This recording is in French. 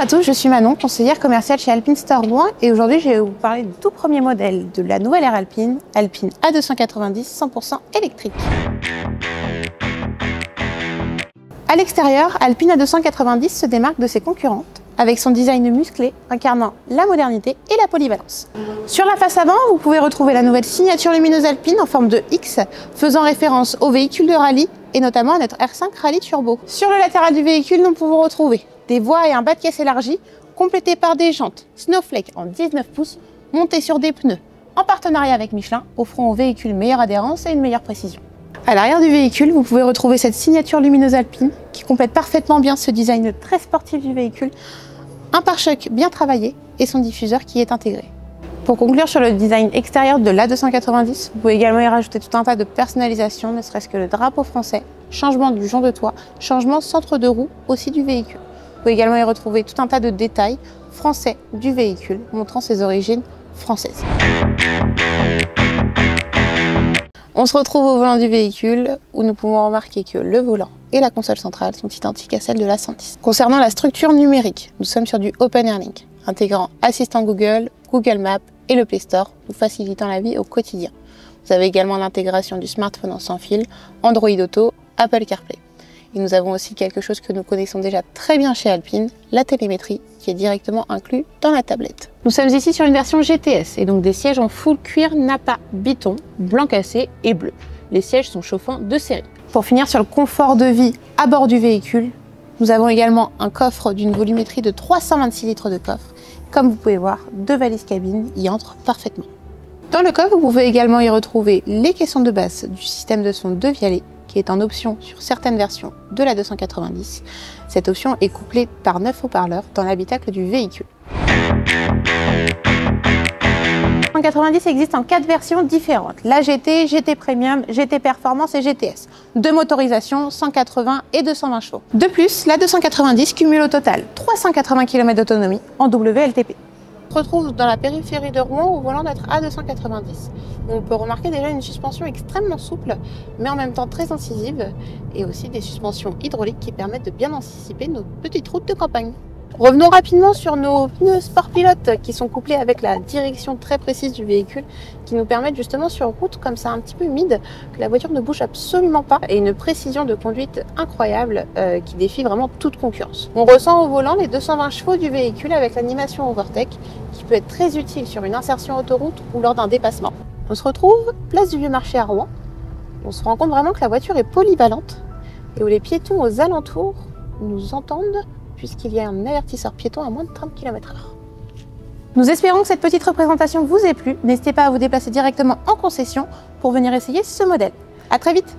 à tous, je suis Manon, conseillère commerciale chez Alpine Store Rouen et aujourd'hui je vais vous parler du tout premier modèle de la nouvelle ère Alpine, Alpine A290 100% électrique. À l'extérieur, Alpine A290 se démarque de ses concurrentes avec son design musclé incarnant la modernité et la polyvalence. Sur la face avant, vous pouvez retrouver la nouvelle signature lumineuse Alpine en forme de X faisant référence au véhicule de rallye et notamment à notre R5 Rally Turbo. Sur le latéral du véhicule, nous pouvons retrouver des voies et un bas de caisse élargi, complétés par des jantes Snowflake en 19 pouces, montées sur des pneus en partenariat avec Michelin, offrant au véhicule une meilleure adhérence et une meilleure précision. À l'arrière du véhicule, vous pouvez retrouver cette signature lumineuse Alpine qui complète parfaitement bien ce design très sportif du véhicule, un pare-choc bien travaillé et son diffuseur qui est intégré. Pour conclure sur le design extérieur de l'A290, vous pouvez également y rajouter tout un tas de personnalisation, ne serait-ce que le drapeau français, changement du jonc de toit, changement centre de roue aussi du véhicule. Vous pouvez également y retrouver tout un tas de détails français du véhicule, montrant ses origines françaises. On se retrouve au volant du véhicule où nous pouvons remarquer que le volant et la console centrale sont identiques à celles de la 110. Concernant la structure numérique, nous sommes sur du Open Airlink, intégrant Assistant Google, Google Maps et le Play Store, vous facilitant la vie au quotidien. Vous avez également l'intégration du smartphone en sans fil, Android Auto, Apple CarPlay. Et nous avons aussi quelque chose que nous connaissons déjà très bien chez Alpine, la télémétrie, qui est directement inclus dans la tablette. Nous sommes ici sur une version GTS, et donc des sièges en full cuir Nappa Biton, blanc cassé et bleu. Les sièges sont chauffants de série. Pour finir sur le confort de vie à bord du véhicule, nous avons également un coffre d'une volumétrie de 326 litres de coffre. Comme vous pouvez voir, 2 valises cabine y entrent parfaitement. Dans le coffre, vous pouvez également y retrouver les caissons de basse du système de son Devialet, qui est en option sur certaines versions de la 290. Cette option est couplée par 9 haut-parleurs dans l'habitacle du véhicule. La 290 existe en 4 versions différentes, la GT, GT Premium, GT Performance et GTS. 2 motorisations, 180 et 220 chevaux. De plus, la 290 cumule au total 380 km d'autonomie en WLTP. On se retrouve dans la périphérie de Rouen au volant notre A290. On peut remarquer déjà une suspension extrêmement souple, mais en même temps très incisive, et aussi des suspensions hydrauliques qui permettent de bien anticiper nos petites routes de campagne. Revenons rapidement sur nos pneus Sport Pilote qui sont couplés avec la direction très précise du véhicule qui nous permettent justement sur route comme ça un petit peu humide que la voiture ne bouge absolument pas et une précision de conduite incroyable qui défie vraiment toute concurrence. On ressent au volant les 220 chevaux du véhicule avec l'animation Overtake qui peut être très utile sur une insertion autoroute ou lors d'un dépassement. On se retrouve place du Vieux-Marché à Rouen. On se rend compte vraiment que la voiture est polyvalente et où les piétons aux alentours nous entendent puisqu'il y a un avertisseur piéton à moins de 30 km/h. Nous espérons que cette petite représentation vous ait plu. N'hésitez pas à vous déplacer directement en concession pour venir essayer ce modèle. À très vite!